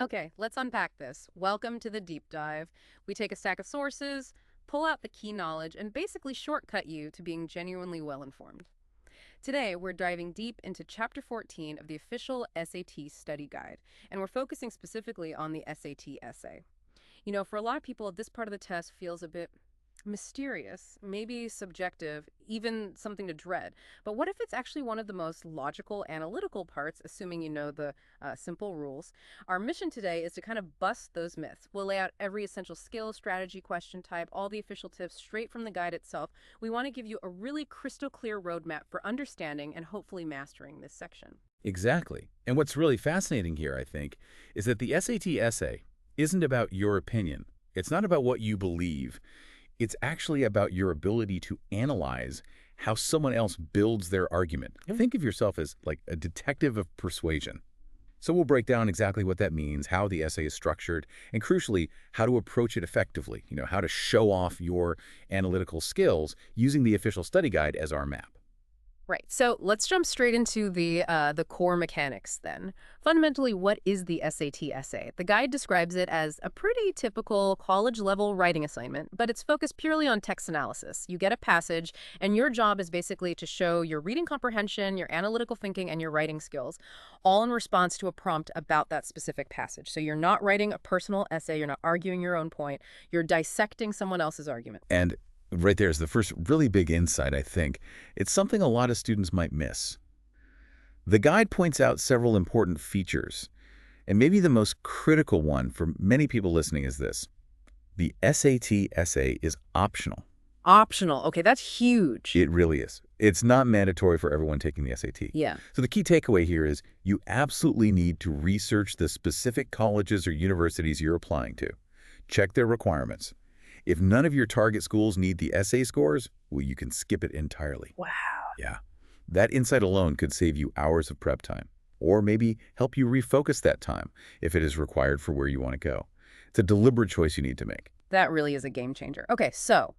Okay, let's unpack this. Welcome to the deep dive. We take a stack of sources, pull out the key knowledge, and basically shortcut you to being genuinely well-informed. Today, we're diving deep into Chapter 14 of the official SAT study guide, and we're focusing specifically on the SAT essay. For a lot of people, this part of the test feels a bit mysterious, maybe subjective, even something to dread. But what if it's actually one of the most logical, analytical parts, assuming you know the simple rules? Our mission today is to kind of bust those myths. We'll lay out every essential skill, strategy, question type, all the official tips straight from the guide itself. We want to give you a really crystal clear roadmap for understanding and hopefully mastering this section. Exactly. And what's really fascinating here, I think, is that the SAT essay isn't about your opinion. It's not about what you believe. It's actually about your ability to analyze how someone else builds their argument. Think of yourself as like a detective of persuasion. So we'll break down exactly what that means, how the essay is structured, and crucially, how to approach it effectively, how to show off your analytical skills using the official study guide as our map. Right. So let's jump straight into the core mechanics then. Fundamentally, what is the SAT essay? The guide describes it as a pretty typical college-level writing assignment, but it's focused purely on text analysis. You get a passage, and your job is basically to show your reading comprehension, your analytical thinking, and your writing skills, all in response to a prompt about that specific passage. So you're not writing a personal essay, you're not arguing your own point, you're dissecting someone else's argument. And right there is the first really big insight, I think. It's something a lot of students might miss. The guide points out several important features, and maybe the most critical one for many people listening is this. The SAT essay is optional. Optional. Okay, that's huge. It really is. It's not mandatory for everyone taking the SAT. Yeah. So the key takeaway here is you absolutely need to research the specific colleges or universities you're applying to. Check their requirements. If none of your target schools need the essay scores, well, you can skip it entirely. Wow. Yeah. That insight alone could save you hours of prep time, or maybe help you refocus that time if it is required for where you want to go. It's a deliberate choice you need to make. That really is a game changer. Okay, so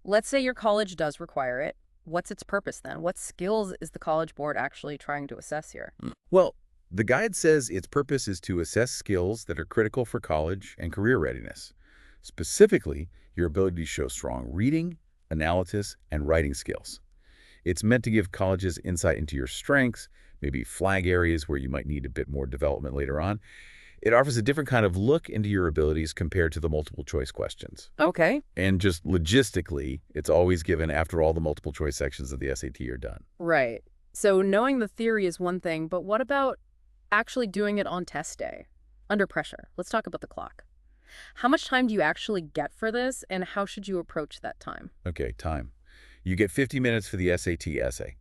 let's say your college does require it. What's its purpose then? What skills is the College Board actually trying to assess here? Well, the guide says its purpose is to assess skills that are critical for college and career readiness. Specifically, your ability to show strong reading, analysis, and writing skills. It's meant to give colleges insight into your strengths, maybe flag areas where you might need a bit more development later on. It offers a different kind of look into your abilities compared to the multiple choice questions. Okay. And just logistically, it's always given after all the multiple choice sections of the SAT are done. Right. So knowing the theory is one thing, but what about actually doing it on test day? Under pressure. Let's talk about the clock. How much time do you actually get for this, and how should you approach that time? Okay, time. You get 50 minutes for the SAT essay.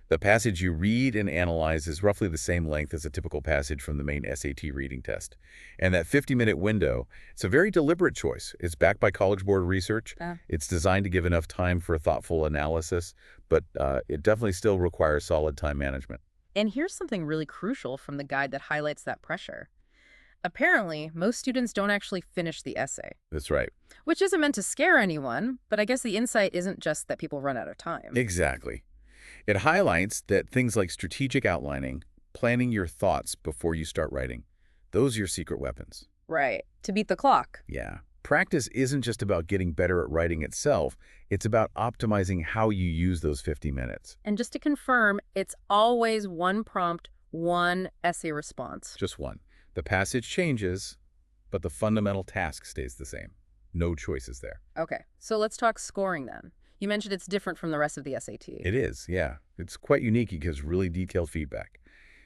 The passage you read and analyze is roughly the same length as a typical passage from the main SAT reading test. And that 50-minute window, it's a very deliberate choice. It's backed by College Board research. It's designed to give enough time for thoughtful analysis, but it definitely still requires solid time management. And here's something really crucial from the guide that highlights that pressure. Apparently, most students don't actually finish the essay. That's right. Which isn't meant to scare anyone, but I guess the insight isn't just that people run out of time. Exactly. It highlights that things like strategic outlining, planning your thoughts before you start writing, those are your secret weapons. Right. To beat the clock. Yeah. Practice isn't just about getting better at writing itself. It's about optimizing how you use those 50 minutes. And just to confirm, it's always one prompt, one essay response. Just one. The passage changes, but the fundamental task stays the same. No choices there. Okay, so let's talk scoring then. You mentioned it's different from the rest of the SAT. It is, yeah. It's quite unique. It gives really detailed feedback.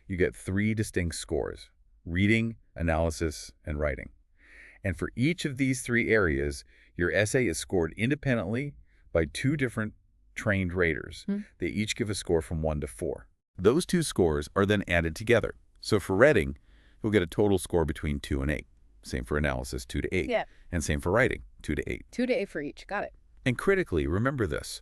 You get 3 distinct scores: reading, analysis, and writing. And for each of these 3 areas, your essay is scored independently by 2 different trained raters. They each give a score from 1 to 4. Those 2 scores are then added together. So for reading, you'll get a total score between 2 and 8. Same for analysis, 2 to 8. Yeah. And same for writing, 2 to 8. 2 to 8 for each. Got it. And critically, remember this.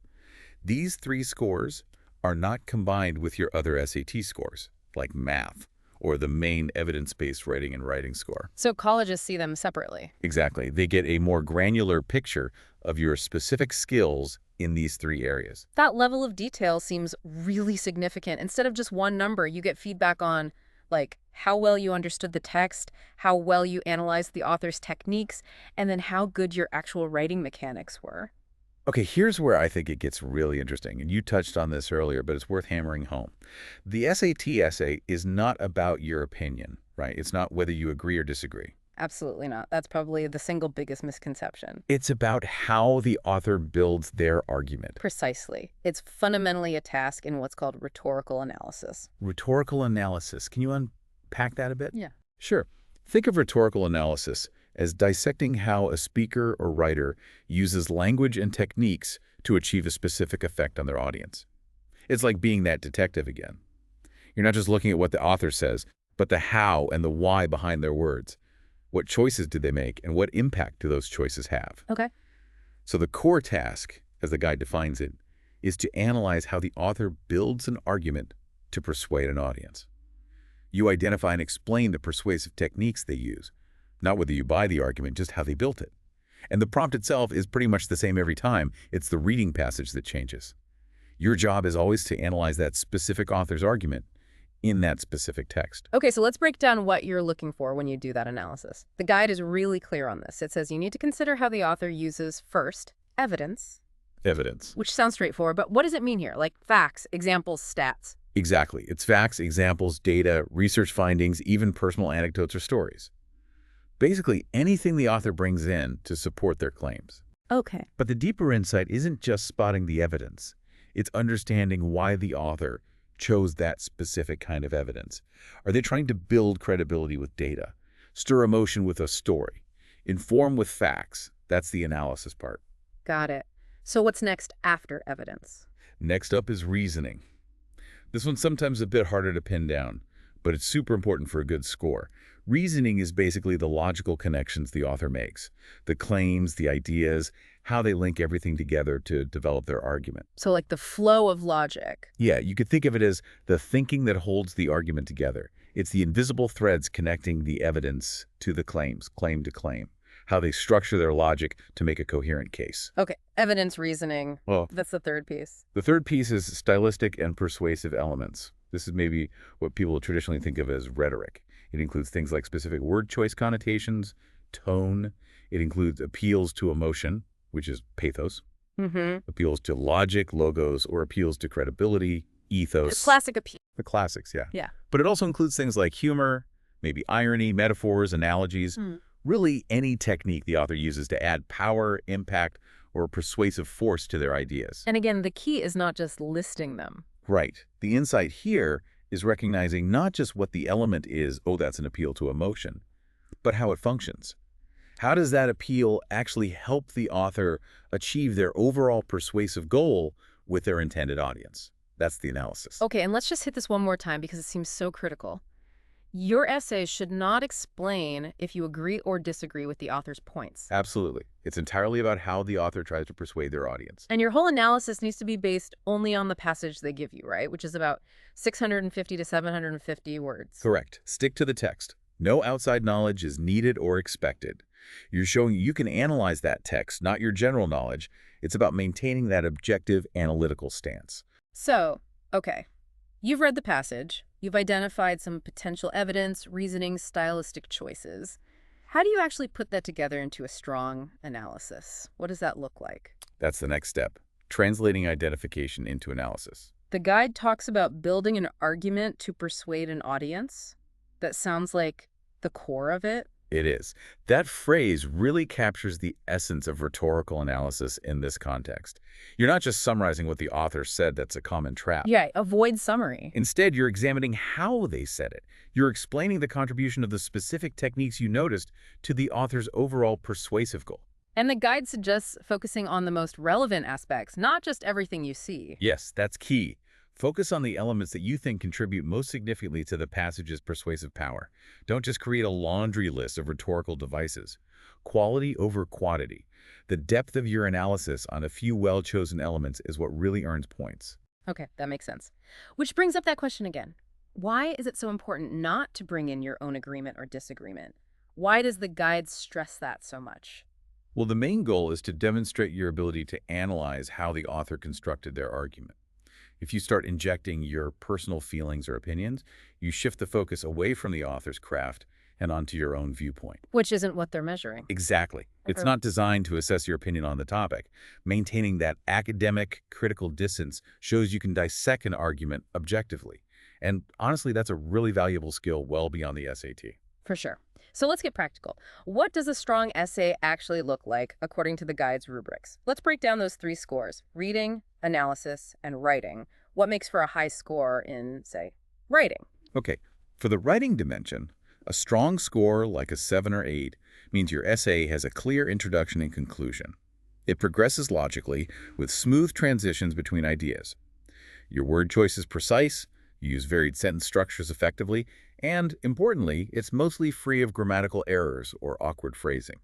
These 3 scores are not combined with your other SAT scores, like math or the main evidence-based writing and writing score. So colleges see them separately. Exactly. They get a more granular picture of your specific skills in these 3 areas. That level of detail seems really significant. Instead of just one number, you get feedback on Like how well you understood the text, how well you analyzed the author's techniques, and then how good your actual writing mechanics were. Okay, here's where I think it gets really interesting, and you touched on this earlier, but it's worth hammering home. The SAT essay is not about your opinion, right? It's not whether you agree or disagree. Absolutely not. That's probably the single biggest misconception. It's about how the author builds their argument. Precisely. It's fundamentally a task in what's called rhetorical analysis. Rhetorical analysis. Can you unpack that a bit? Yeah. Sure. Think of rhetorical analysis as dissecting how a speaker or writer uses language and techniques to achieve a specific effect on their audience. It's like being that detective again. You're not just looking at what the author says, but the how and the why behind their words. What choices did they make, and what impact do those choices have? Okay. So the core task, as the guide defines it, is to analyze how the author builds an argument to persuade an audience. You identify and explain the persuasive techniques they use, not whether you buy the argument, just how they built it. And the prompt itself is pretty much the same every time. It's the reading passage that changes. Your job is always to analyze that specific author's argument in that specific text. Okay, so let's break down what you're looking for when you do that analysis. The guide is really clear on this. It says you need to consider how the author uses, first, evidence, Evidence. which sounds straightforward, but what does it mean here? Like facts, examples, stats. Exactly. It's facts, examples, data, research findings, even personal anecdotes or stories. Basically, anything the author brings in to support their claims. Okay. But the deeper insight isn't just spotting the evidence. It's understanding why the author chose that specific kind of evidence. Are they trying to build credibility with data, stir emotion with a story, inform with facts? That's the analysis part. Got it. So what's next after evidence? Next up is reasoning. This one's sometimes a bit harder to pin down, but it's super important for a good score. Reasoning is basically the logical connections the author makes, the claims, the ideas, how they link everything together to develop their argument. So like the flow of logic. Yeah, you could think of it as the thinking that holds the argument together. It's the invisible threads connecting the evidence to the claims, claim to claim, how they structure their logic to make a coherent case. Okay, evidence, reasoning. Well, That's the third piece. the third piece is stylistic and persuasive elements. This is maybe what people traditionally think of as rhetoric. It includes things like specific word choice connotations, tone. It includes appeals to emotion, which is pathos, Mm-hmm. appeals to logic, logos, or appeals to credibility, ethos. Classic appeal. The classics, yeah. Yeah. But it also includes things like humor, maybe irony, metaphors, analogies, really any technique the author uses to add power, impact, or persuasive force to their ideas. And again, the key is not just listing them. Right. The insight here is recognizing not just what the element is, oh, that's an appeal to emotion, but how it functions. How does that appeal actually help the author achieve their overall persuasive goal with their intended audience? That's the analysis. Okay, and let's just hit this one more time because it seems so critical. Your essay should not explain if you agree or disagree with the author's points. Absolutely. It's entirely about how the author tries to persuade their audience. And your whole analysis needs to be based only on the passage they give you, right? Which is about 650 to 750 words. Correct. Stick to the text. No outside knowledge is needed or expected. You're showing you can analyze that text, not your general knowledge. It's about maintaining that objective analytical stance. So, okay, you've read the passage. You've identified some potential evidence, reasoning, stylistic choices. How do you actually put that together into a strong analysis? What does that look like? That's the next step, translating identification into analysis. The guide talks about building an argument to persuade an audience. That sounds like the core of it. It is. That phrase really captures the essence of rhetorical analysis in this context. You're not just summarizing what the author said. That's a common trap. Yeah, avoid summary. Instead, you're examining how they said it. You're explaining the contribution of the specific techniques you noticed to the author's overall persuasive goal. And the guide suggests focusing on the most relevant aspects, not just everything you see. Yes, that's key. Focus on the elements that you think contribute most significantly to the passage's persuasive power. Don't just create a laundry list of rhetorical devices. Quality over quantity. The depth of your analysis on a few well-chosen elements is what really earns points. Okay, that makes sense. Which brings up that question again. Why is it so important not to bring in your own agreement or disagreement? Why does the guide stress that so much? Well, the main goal is to demonstrate your ability to analyze how the author constructed their argument. If you start injecting your personal feelings or opinions, you shift the focus away from the author's craft and onto your own viewpoint. Which isn't what they're measuring. Exactly. It's Okay. not designed to assess your opinion on the topic. Maintaining that academic, critical distance shows you can dissect an argument objectively. And honestly, that's a really valuable skill well beyond the SAT. For sure. So let's get practical. What does a strong essay actually look like according to the guide's rubrics? Let's break down those three scores: reading, analysis, and writing. What makes for a high score in, say, writing? Okay, for the writing dimension, a strong score like a 7 or 8 means your essay has a clear introduction and conclusion. It progresses logically with smooth transitions between ideas. Your word choice is precise, you use varied sentence structures effectively, and, importantly, it's mostly free of grammatical errors or awkward phrasing.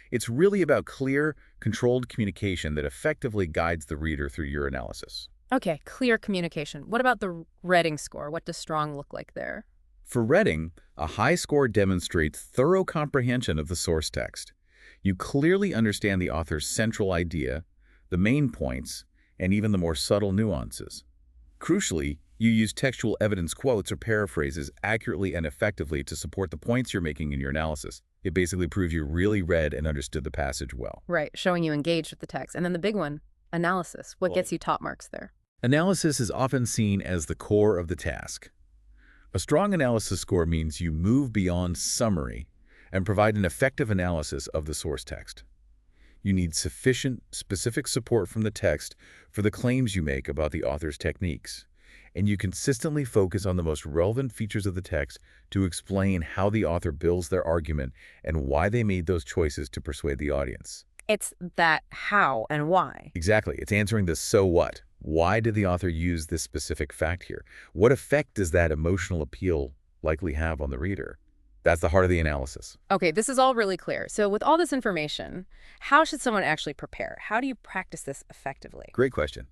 It's really about clear, controlled communication that effectively guides the reader through your analysis. Okay, clear communication. What about the reading score? What does strong look like there? For reading, a high score demonstrates thorough comprehension of the source text. You clearly understand the author's central idea, the main points, and even the more subtle nuances. Crucially, you use textual evidence quotes or paraphrases accurately and effectively to support the points you're making in your analysis. It basically proves you really read and understood the passage well. Right, showing you engaged with the text. And then the big one, analysis. What gets you top marks there? Analysis is often seen as the core of the task. A strong analysis score means you move beyond summary and provide an effective analysis of the source text. You need sufficient, specific support from the text for the claims you make about the author's techniques, and you consistently focus on the most relevant features of the text to explain how the author builds their argument and why they made those choices to persuade the audience. It's that how and why. Exactly. It's answering the so what. Why did the author use this specific fact here? What effect does that emotional appeal likely have on the reader? That's the heart of the analysis. Okay, this is all really clear. So with all this information, how should someone actually prepare? How do you practice this effectively? Great question.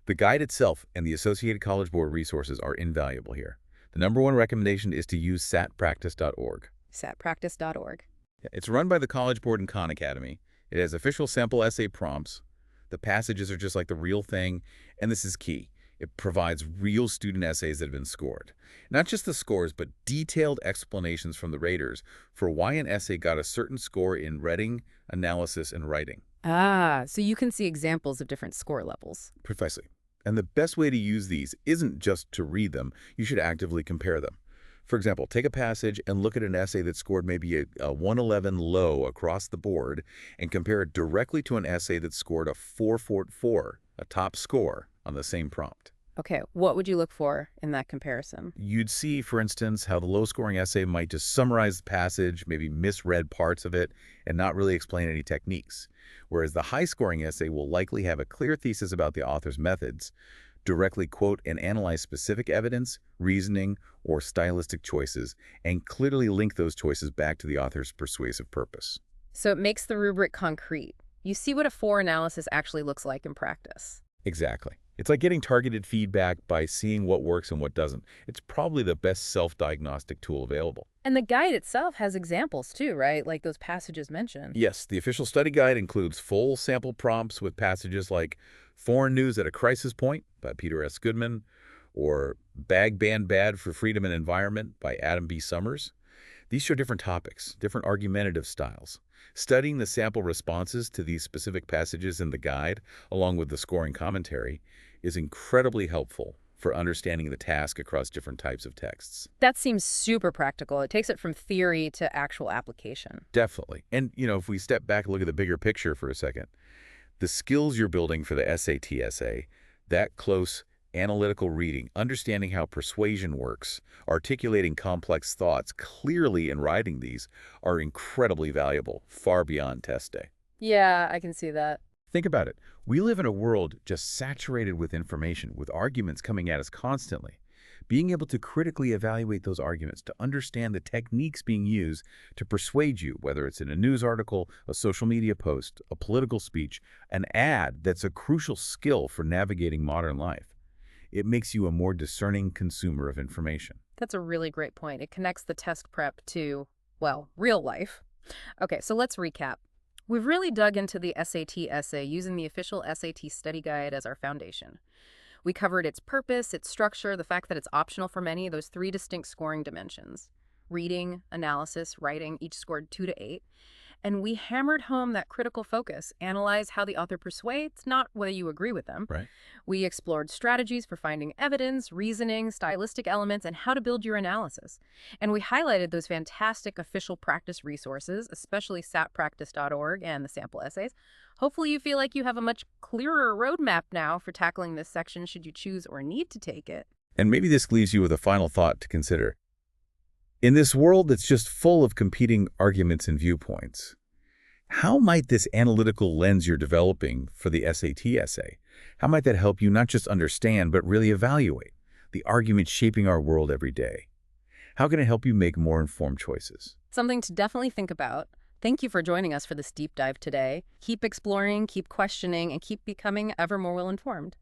The guide itself and the associated College Board resources are invaluable here. The #1 recommendation is to use satpractice.org. Satpractice.org. It's run by the College Board and Khan Academy. It has official sample essay prompts. The passages are just like the real thing, and this is key. It provides real student essays that have been scored. Not just the scores, but detailed explanations from the raters for why an essay got a certain score in reading, analysis, and writing. Ah, so you can see examples of different score levels. Precisely. And the best way to use these isn't just to read them, you should actively compare them. For example, take a passage and look at an essay that scored maybe a 111 low across the board and compare it directly to an essay that scored a 444, a top score, on the same prompt. Okay, what would you look for in that comparison? You'd see, for instance, how the low-scoring essay might just summarize the passage, maybe misread parts of it, and not really explain any techniques, whereas the high-scoring essay will likely have a clear thesis about the author's methods, directly quote and analyze specific evidence, reasoning, or stylistic choices, and clearly link those choices back to the author's persuasive purpose. So it makes the rubric concrete. You see what a 4 analysis actually looks like in practice. Exactly. It's like getting targeted feedback by seeing what works and what doesn't. It's probably the best self-diagnostic tool available. And the guide itself has examples too, right? Like those passages mentioned. Yes, the official study guide includes full sample prompts with passages like Foreign News at a Crisis Point by Peter S. Goodman, or Bag Ban Bad for Freedom and Environment by Adam B. Summers. These show different topics, different argumentative styles. Studying the sample responses to these specific passages in the guide, along with the scoring commentary, is incredibly helpful for understanding the task across different types of texts. That seems super practical. It takes it from theory to actual application. Definitely. And, if we step back and look at the bigger picture for a second, the skills you're building for the SAT essay, that close analytical reading, understanding how persuasion works, articulating complex thoughts clearly and writing these are incredibly valuable, far beyond test day. Yeah, I can see that. Think about it. We live in a world just saturated with information, with arguments coming at us constantly. Being able to critically evaluate those arguments, to understand the techniques being used to persuade you, whether it's in a news article, a social media post, a political speech, an ad, that's a crucial skill for navigating modern life. It makes you a more discerning consumer of information. That's a really great point. It connects the test prep to, well, real life. Okay, so let's recap. We've really dug into the SAT essay using the official SAT study guide as our foundation. We covered its purpose, its structure, the fact that it's optional for many, those three distinct scoring dimensions. Reading, analysis, writing, each scored 2 to 8. And we hammered home that critical focus, analyze how the author persuades, not whether you agree with them. Right. We explored strategies for finding evidence, reasoning, stylistic elements, and how to build your analysis. And we highlighted those fantastic official practice resources, especially sappractice.org and the sample essays. Hopefully you feel like you have a much clearer roadmap now for tackling this section should you choose or need to take it. And maybe this leaves you with a final thought to consider. In this world that's just full of competing arguments and viewpoints, how might this analytical lens you're developing for the SAT essay, how might that help you not just understand, but really evaluate the arguments shaping our world every day? How can it help you make more informed choices? Something to definitely think about. Thank you for joining us for this deep dive today. Keep exploring, keep questioning, and keep becoming ever more well-informed.